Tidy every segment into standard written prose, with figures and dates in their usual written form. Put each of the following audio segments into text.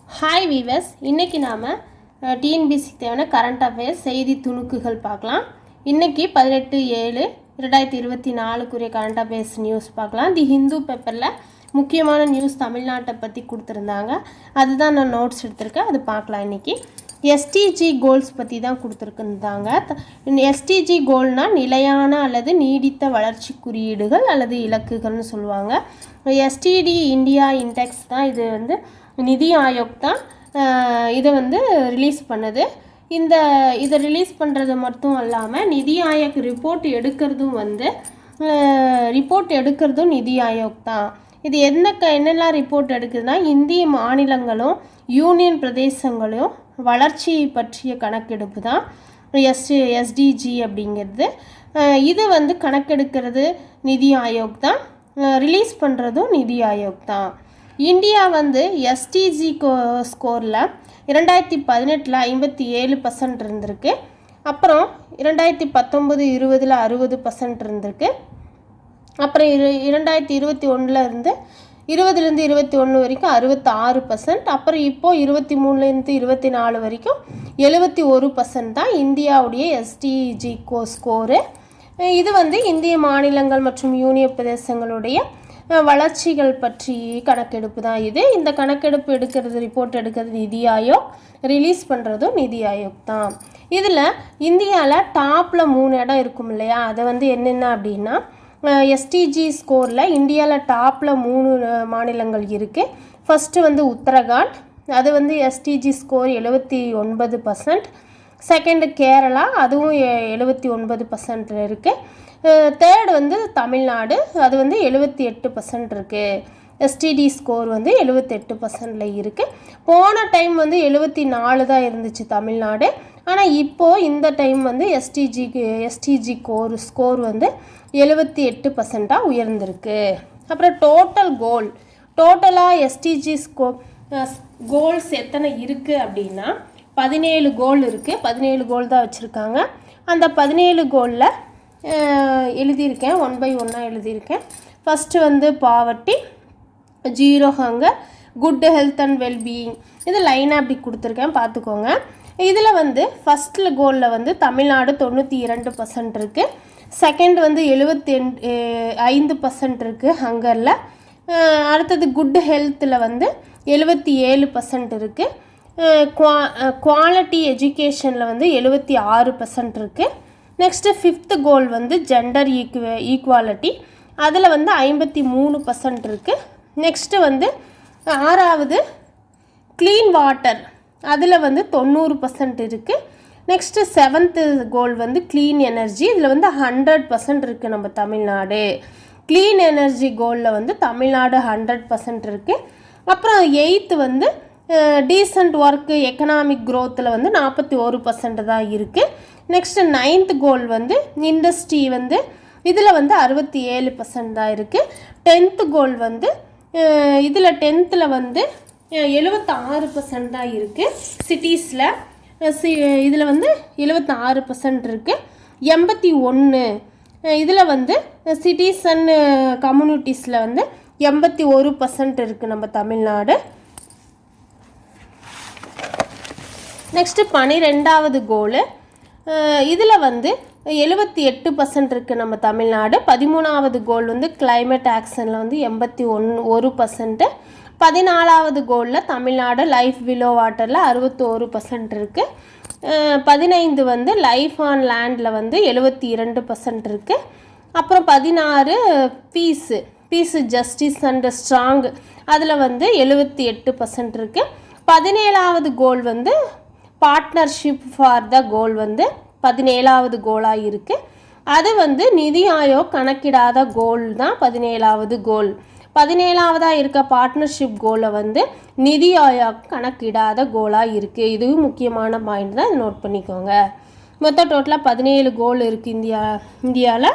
Hi viewers, இன்றைக்கி நாம் டிஎன்பிசிக்கு தேவையான கரண்ட் அஃபேர்ஸ் செய்தி துணுக்குகள் பார்க்கலாம். இன்றைக்கி 18/7/2024 கரண்ட் அஃபேர்ஸ் நியூஸ் பார்க்கலாம். தி ஹிந்து பேப்பரில் முக்கியமான நியூஸ் தமிழ்நாட்டை பற்றி கொடுத்துருந்தாங்க. அதுதான் நான் நோட்ஸ் எடுத்திருக்கேன், அது பார்க்கலாம். இன்றைக்கி எஸ்டிஜி கோல்ஸ் பற்றி தான் கொடுத்துருக்குந்தாங்க. எஸ்டிஜி கோல்னால் நிலையான அல்லது நீடித்த வளர்ச்சி குறியீடுகள் அல்லது இலக்குகள்னு சொல்லுவாங்க. எஸ்டிடி இந்தியா இண்டெக்ஸ் தான் இது நிதி ஆயோக் தான் இதை ரிலீஸ் பண்ணுது. இதை ரிலீஸ் பண்ணுறது மட்டும் இல்லாமல் நிதி ஆயோக் ரிப்போர்ட் எடுக்கிறதும் நிதி ஆயோக் தான். இது என்னெல்லாம் ரிப்போர்ட் எடுக்குதுன்னா, இந்திய மாநிலங்களும் யூனியன் பிரதேசங்களும் வளர்ச்சி பற்றிய கணக்கெடுப்பு தான் எஸ்டிஜி அப்படிங்கிறது. இது கணக்கெடுக்கிறது நிதி ஆயோக் தான், ரிலீஸ் பண்ணுறதும் நிதி ஆயோக் தான். இந்தியா எஸ்டிஜி ஸ்கோரில் 2018 57% இருந்திருக்கு. அப்புறம் 2019-20 60% இருந்திருக்கு. அப்புறம் 2021 20-21 வரைக்கும் 66%. அப்புறம் இப்போது 23-24 வரைக்கும் 71% தான் இந்தியாவுடைய எஸ்டிஜி ஸ்கோரு. இது இந்திய மாநிலங்கள் மற்றும் யூனியன் பிரதேசங்களுடைய வளர்ச்சிகள் பற்றி கணக்கெடுப்பு தான் இது. இந்த கணக்கெடுப்பு ரிப்போர்ட் எடுக்கிறது நிதி ஆயோக், ரிலீஸ் பண்ணுறதும் நிதி ஆயோக் தான். இதில் இந்தியாவில் டாப்பில் 3 இடம் இருக்கும் இல்லையா, அதை என்னென்ன அப்படின்னா, எஸ்டிஜி ஸ்கோரில் இந்தியாவில் டாப்பில் 3 மாநிலங்கள் இருக்குது. ஃபஸ்ட்டு உத்தரகாண்ட், அது எஸ்டிஜி ஸ்கோர் 79%. செகண்டு கேரளா, அதுவும் 79% இருக்குது. தேர்டு தமிழ்நாடு, அது 78% இருக்குது. எஸ்டிடி ஸ்கோர் 78%ல் இருக்குது. போன டைம் 74 தான் இருந்துச்சு தமிழ்நாடு. ஆனால் இப்போது இந்த டைம் எஸ்டிஜி ஸ்கோர் 78%ஆக உயர்ந்திருக்கு. அப்புறம் டோட்டலாக எஸ்டிஜி கோல்ஸ் எத்தனை இருக்குது அப்படின்னா 17 கோல் இருக்குது. 17 கோல் தான் வச்சுருக்காங்க. அந்த 17 கோலில் எழுதியிருக்கேன், 1 by 1 எழுதியிருக்கேன். First poverty, 0 hunger, good health and wellbeing, இது லைனாக அப்படி கொடுத்துருக்கேன், பார்த்துக்கோங்க. இதில் ஃபஸ்ட்டில் கோலில் தமிழ்நாடு 92% இருக்குது. செகண்ட் 75% இருக்குது ஹங்கரில். அடுத்தது குட் ஹெல்த்தில் 77% இருக்குது. குவாலிட்டி எஜுகேஷனில் 76% இருக்குது. நெக்ஸ்ட்டு 5th கோல் ஜெண்டர் ஈக்குவாலிட்டி, அதில் 53% இருக்குது. நெக்ஸ்ட்டு 6வது க்ளீன் வாட்டர், அதில் 90% இருக்குது. நெக்ஸ்ட்டு 7th கோல் க்ளீன் எனர்ஜி, இதில் 100% இருக்குது நம்ம தமிழ்நாடு. க்ளீன் எனர்ஜி கோலில் தமிழ்நாடு 100% இருக்குது. அப்புறம் 8th டீசன்ட் ஒர்க்கு எக்கனாமிக் க்ரோத்தில் 41% தான் இருக்குது. நெக்ஸ்ட்டு 9th கோல் இண்டஸ்ட்ரி, இதில் 67% தான் இருக்குது. 10th கோல் இதில் 10th 76% தான் இருக்குது. சிட்டிஸில் இதில் 76% இருக்குது. 81 இதில் சிட்டிஸ் அண்ட் கம்யூனிட்டிஸில் 81% இருக்குது நம்ம தமிழ்நாடு. நெக்ஸ்ட்டு 12வது கோலு, இதில் 78% இருக்குது நம்ம தமிழ்நாடு. 13வது கோல் கிளைமேட் ஆக்ஷனில் 81%. 14வது கோலில் தமிழ்நாடு லைஃப் பிலோ வாட்டரில் 61% இருக்குது. 15 லைஃப் ஆன் லேண்டில் 72% இருக்குது. அப்புறம் 16 பீஸு ஜஸ்டிஸ் அண்ட் ஸ்ட்ராங், அதில் 78% இருக்குது. 17வது கோல் பார்ட்னர்ஷிப் ஃபார் த கோல் 17வது கோலாக இருக்குது. அது நிதி ஆயோக் கணக்கிடாத கோல் தான் 17வது கோல். 17வதாக இருக்க பார்ட்னர்ஷிப் கோலை நிதி ஆயோக் கணக்கிடாத கோலாக இருக்குது. இதுவும் முக்கியமான பாயிண்ட் தான், நோட் பண்ணிக்கோங்க. மொத்தம் டோட்டலாக 17 கோல் இருக்குது இந்தியாவில்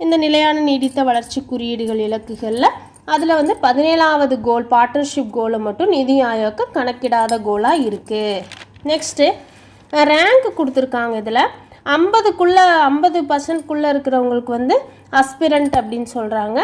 இந்த நிலையான நீடித்த வளர்ச்சி குறியீடுகள் இலக்குகளில். அதில் 17வது கோல் பார்ட்னர்ஷிப் கோலை மட்டும் நிதி ஆயோக்கு கணக்கிடாத கோலாக இருக்குது. நெக்ஸ்ட்டு ரேங்க் கொடுத்துருக்காங்க. இதில் 50% இருக்கிறவங்களுக்கு அஸ்பிரண்ட் அப்படின்னு சொல்கிறாங்க.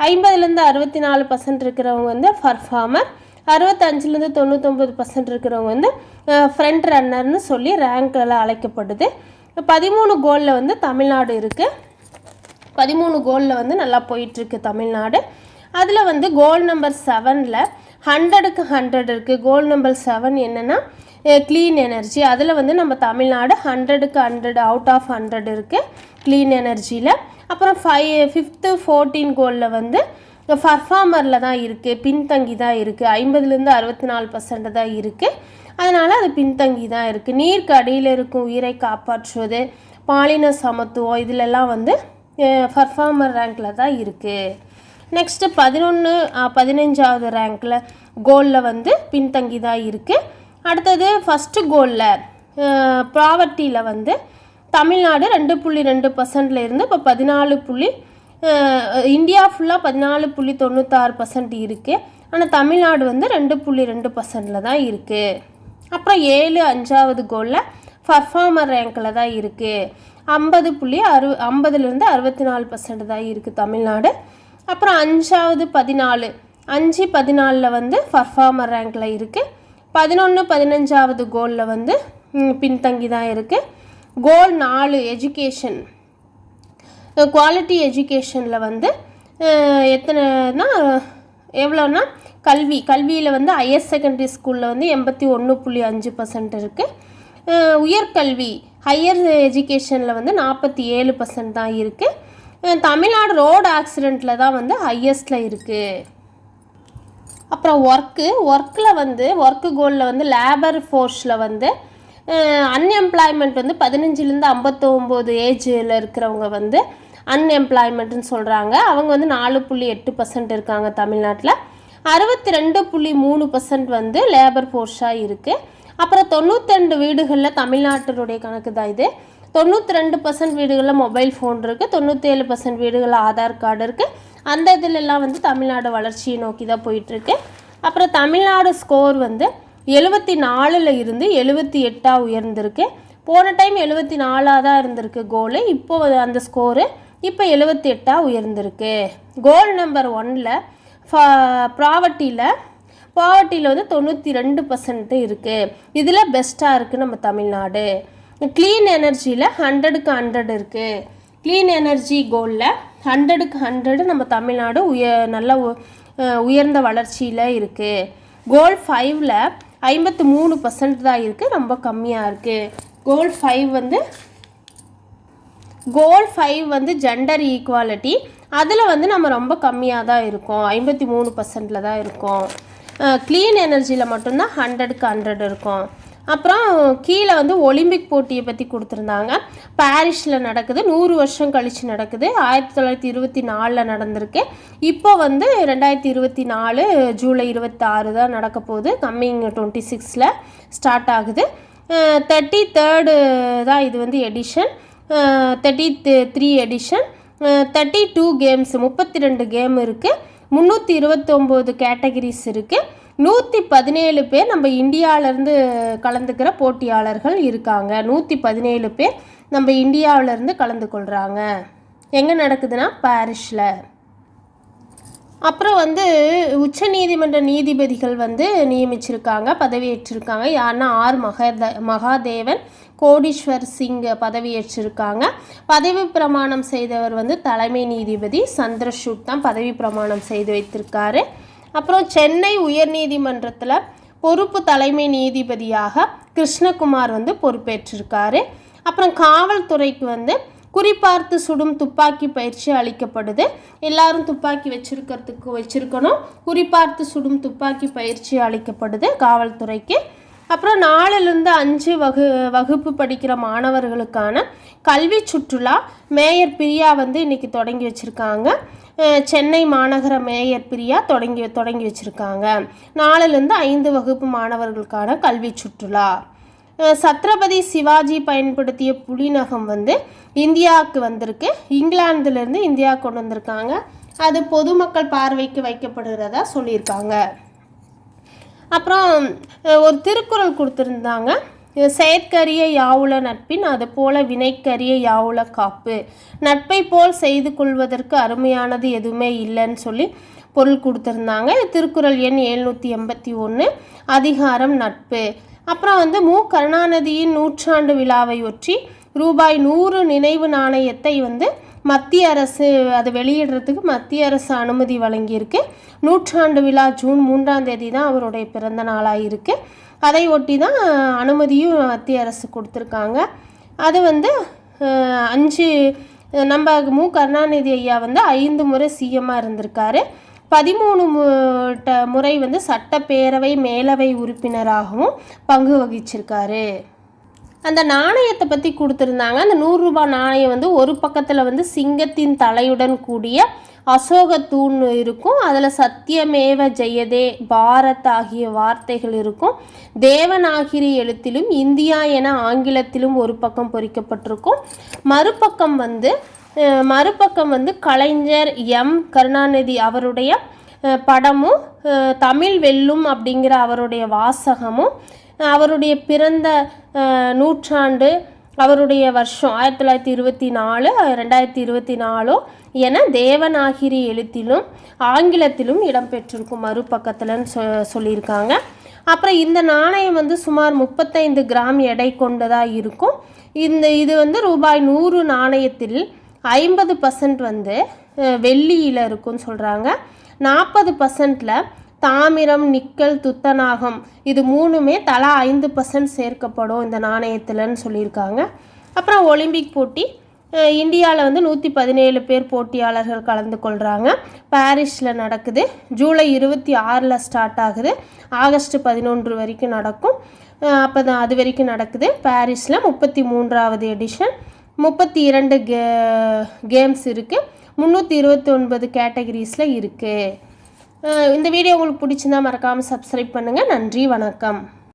50-64% இருக்கிறவங்க பர்ஃபார்மர், 65லேருந்து 99% இருக்கிறவங்க வந்து ஃப்ரண்ட் ரன்னர்னு சொல்லி ரேங்கில் அழைக்கப்படுது. 13 கோலில் வந்து தமிழ்நாடு இருக்குது. 13 கோலில் வந்து நல்லா போயிட்டுருக்கு தமிழ்நாடு. அதில் வந்து கோல் நம்பர் 7ல் 100க்கு 100 இருக்குது. கோல் நம்பர் 7 என்னென்னா க்ளீன் எனர்ஜி. அதில் வந்து நம்ம தமிழ்நாடு 100க்கு 100 அவுட் ஆஃப் 100 இருக்குது க்ளீன் எனர்ஜியில். அப்புறம் 5th 14 கோலில் வந்து பர்ஃபார்மரில் தான் இருக்குது, பின்தங்கி தான் இருக்குது. 50லேருந்து 64% தான் இருக்குது. அதனால் அது பின்தங்கி தான் இருக்குது. நீருக்கு அடியில் இருக்கும் உயிரை காப்பாற்றுவது, பாலின சமத்துவம், இதிலெல்லாம் வந்து பர்ஃபார்மர் ரேங்கில் தான் இருக்குது. நெக்ஸ்ட்டு 15வது ரேங்கில் கோலில் வந்து பின்தங்கி தான் இருக்குது. அடுத்தது ஃபஸ்ட்டு கோலில் ப்ராவர்ட்டியில் வந்து தமிழ்நாடு 2.2% இருந்து இப்போ 14 இந்தியா ஃபுல்லாக 14.96% இருக்குது. ஆனால் தமிழ்நாடு வந்து 2.2%ல் தான் இருக்குது. அப்புறம் 5வது கோலில் பர்ஃபார்மர் ரேங்கில் தான் இருக்குது. 50லேருந்து 64% தான் இருக்குது தமிழ்நாடு. அப்புறம் 5வது 14ல் வந்து பர்ஃபார்மர் ரேங்கில் இருக்குது. 15வது கோலில் வந்து பின்தங்கி தான் இருக்குது. கோல் 4 எஜுகேஷன், குவாலிட்டி எஜுகேஷனில் வந்து எத்தனைனா எவ்வளோன்னா கல்வியில் வந்து ஹையர் செகண்டரி ஸ்கூலில் வந்து 81.5% இருக்குது. உயர்கல்வி ஹையர் எஜுகேஷனில் வந்து 47% தான் இருக்குது. தமிழ்நாடு ரோடு ஆக்சிடெண்ட்டில் தான் வந்து ஹையஸ்டில் இருக்குது. அப்புறம் ஒர்க்கில் வந்து ஒர்க்கு கோலில் வந்து லேபர் ஃபோர்ஸில் வந்து அன்எம்ப்ளாய்மெண்ட் வந்து 15லேருந்து 59 ஏஜில் இருக்கிறவங்க வந்து அன்எம்ப்ளாய்மெண்ட்டுன்னு சொல்கிறாங்க. அவங்க வந்து 4.8% இருக்காங்க தமிழ்நாட்டில். 62.3% வந்து லேபர் ஃபோர்ஸாக இருக்குது. அப்புறம் 92 வீடுகளில் தமிழ்நாட்டினுடைய கணக்கு தான் இது. 92% வீடுகளில் மொபைல் ஃபோன் இருக்குது. 97% வீடுகளில் ஆதார் கார்டு இருக்குது. அந்த இதிலெல்லாம் வந்து தமிழ்நாடு வளர்ச்சியை நோக்கி தான் போயிட்டுருக்கு. அப்புறம் தமிழ்நாடு ஸ்கோர் வந்து 74ல் இருந்து 78 உயர்ந்திருக்கு. போன டைம் 74 தான் இருந்திருக்கு கோலு. இப்போ அந்த ஸ்கோரு இப்போ 78 உயர்ந்திருக்கு. கோல் நம்பர் 1ல் ப்ராவர்ட்டியில் வந்து 92% இருக்குது. இதில் பெஸ்ட்டாக இருக்குது நம்ம தமிழ்நாடு. க்ளீன் எனர்ஜியில் 100க்கு 100 இருக்குது. க்ளீன் எனர்ஜி கோலில் 100க்கு 100 நம்ம தமிழ்நாடு நல்ல உயர்ந்த வளர்ச்சியில் இருக்குது. கோல் 5ல் 53% தான் இருக்குது, ரொம்ப கம்மியாக இருக்குது. கோல் 5 வந்து ஜெண்டர் ஈக்குவாலிட்டி. அதில் வந்து நம்ம ரொம்ப கம்மியாக தான் இருக்கோம், 53%ல் தான் இருக்கோம். க்ளீன் எனர்ஜியில் மட்டும்தான் 100க்கு 100 இருக்கும். அப்புறம் கீழே வந்து ஒலிம்பிக் போட்டியை பற்றி கொடுத்துருந்தாங்க. பாரிஸில் நடக்குது, 100 வருஷம் கழித்து நடக்குது. 1924 நடந்திருக்கு. இப்போ வந்து 2024 ஜூலை 26 தான் நடக்க போகுது. கம்மிங் 26ல் ஸ்டார்ட் ஆகுது. 33rd தான் இது வந்து எடிஷன். 33 எடிஷன். 32 கேம்ஸ், 32 கேம் இருக்குது. 329 கேட்டகரிஸ் இருக்குது. 117 பேர் நம்ம இந்தியாவிலேருந்து கலந்துக்கிற போட்டியாளர்கள் இருக்காங்க. 117 பேர் நம்ம இந்தியாவிலேருந்து கலந்து கொள்கிறாங்க. எங்கே நடக்குதுன்னா பாரிஸில். அப்புறம் வந்து உச்ச நீதிமன்ற நீதிபதிகள் வந்து நியமிச்சிருக்காங்க, பதவியேற்றிருக்காங்க. யாருன்னா மகாதேவன், கோடீஸ்வர் சிங் பதவியேற்றிருக்காங்க. பதவி பிரமாணம் செய்தவர் வந்து தலைமை நீதிபதி சந்திரசூட் தான் பதவி பிரமாணம் செய்து வைத்திருக்காரு. அப்புறம் சென்னை உயர்நீதிமன்றத்தில் பொறுப்பு தலைமை நீதிபதியாக கிருஷ்ணகுமார் வந்து பொறுப்பேற்றிருக்காரு. அப்புறம் காவல்துறைக்கு வந்து குறிப்பார்த்து சுடும் துப்பாக்கி பயிற்சி அளிக்கப்படுது. எல்லாரும் துப்பாக்கி வச்சிருக்கணும். குறிப்பார்த்து சுடும் துப்பாக்கி பயிற்சி அளிக்கப்படுது காவல்துறைக்கு. அப்புறம் 4லேருந்து 5 வகுப்பு படிக்கிற மாணவர்களுக்கான கல்வி சுற்றுலா மேயர் பிரியா வந்து இன்றைக்கி தொடங்கி வச்சுருக்காங்க. சென்னை மாநகர மேயர் பிரியா தொடங்கி வச்சுருக்காங்க. 4லேருந்து 5 வகுப்பு மாணவர்களுக்கான கல்வி சுற்றுலா. சத்ரபதி சிவாஜி பயன்படுத்திய புலிநகம் வந்து இந்தியாவுக்கு வந்திருக்கு. இங்கிலாந்துலேருந்து இந்தியா கொண்டு வந்திருக்காங்க. அது பொதுமக்கள் பார்வைக்கு வைக்கப்படுகிறதா சொல்லியிருக்காங்க. அப்புறம் ஒரு திருக்குறள் கொடுத்துருந்தாங்க. செயற்கரிய யாவுல நட்பின் அது போல வினைக்கரிய யாவுல காப்பு, நட்பை போல் செய்து கொள்வதற்கு அருமையானது எதுவுமே இல்லைன்னு சொல்லி பொருள் கொடுத்துருந்தாங்க. திருக்குறள் எண் 781, அதிகாரம் நட்பு. அப்புறம் வந்து மு. கருணாநிதியின் 100ஆண்டு விழாவை ஒற்றி ரூபாய் 100 நினைவு நாணயத்தை வந்து மத்திய அரசு அதை வெளியிடுறதுக்கு மத்திய அரசு அனுமதி வழங்கியிருக்கு. 100ஆண்டு விழா ஜூன் 3ஆம் தேதி தான் அவருடைய பிறந்த நாளாக இருக்குது. அதை ஒட்டி தான் அனுமதியும் மத்திய அரசு கொடுத்துருக்காங்க. அது வந்து 5 நம்ம மு. கருணாநிதி ஐயா வந்து 5 முறை சிஎம்மாக இருந்திருக்காரு. 13 முறை வந்து சட்டப்பேரவை மேலவை உறுப்பினராகவும் பங்கு வகிச்சிருக்காரு. அந்த நாணயத்தை பற்றி கொடுத்துருந்தாங்க. அந்த 100 ரூபாய் நாணயம் வந்து ஒரு பக்கத்தில் வந்து சிங்கத்தின் தலையுடன் கூடிய அசோக தூண் இருக்கும். அதில் சத்தியமேவ ஜெயதே பாரத் ஆகிய வார்த்தைகள் இருக்கும். தேவநாகிரி எழுத்திலும் இந்தியா என ஆங்கிலத்திலும் ஒரு பக்கம் பொறிக்கப்பட்டிருக்கும். மறுபக்கம் வந்து கலைஞர் எம். கருணாநிதி அவருடைய படமும் தமிழ் வெல்லும் அப்படிங்கிற அவருடைய வாசகமும் அவருடைய பிறந்த 100ஆண்டு அவருடைய வருஷம் 1924 2024 என தேவநாகிரி எழுத்திலும் ஆங்கிலத்திலும் இடம்பெற்றிருக்கும் மறுபக்கத்தில்னு சொல்லியிருக்காங்க. அப்புறம் இந்த நாணயம் வந்து சுமார் 35 கிராம் எடை கொண்டதாக இருக்கும். இது வந்து ரூபாய் 100 நாணயத்தில் 50% வந்து வெள்ளியில் இருக்குன்னு சொல்கிறாங்க. 40%ல் தாமிரம், நிக்கல், துத்தநாகம் இது 3மே தலா 5% சேர்க்கப்படும் இந்த நாணயத்தில்னு சொல்லியிருக்காங்க. அப்புறம் ஒலிம்பிக் போட்டி இந்தியாவில் வந்து 117 பேர் போட்டியாளர்கள் கலந்து கொள்கிறாங்க. பாரிஸில் நடக்குது. ஜூலை 26 ஸ்டார்ட் ஆகுது. ஆகஸ்ட் 11 வரைக்கும் நடக்கும். அப்போ தான் அது வரைக்கும் நடக்குது. பாரிஸில் 33வது எடிஷன். 32 கேம்ஸ் இருக்குது. 329 கேட்டகரிஸில் இருக்குது. இந்த வீடியோ உங்களுக்கு பிடிச்சிருந்தா மறக்காமல் சப்ஸ்கிரைப் பண்ணுங்கள். நன்றி, வணக்கம்.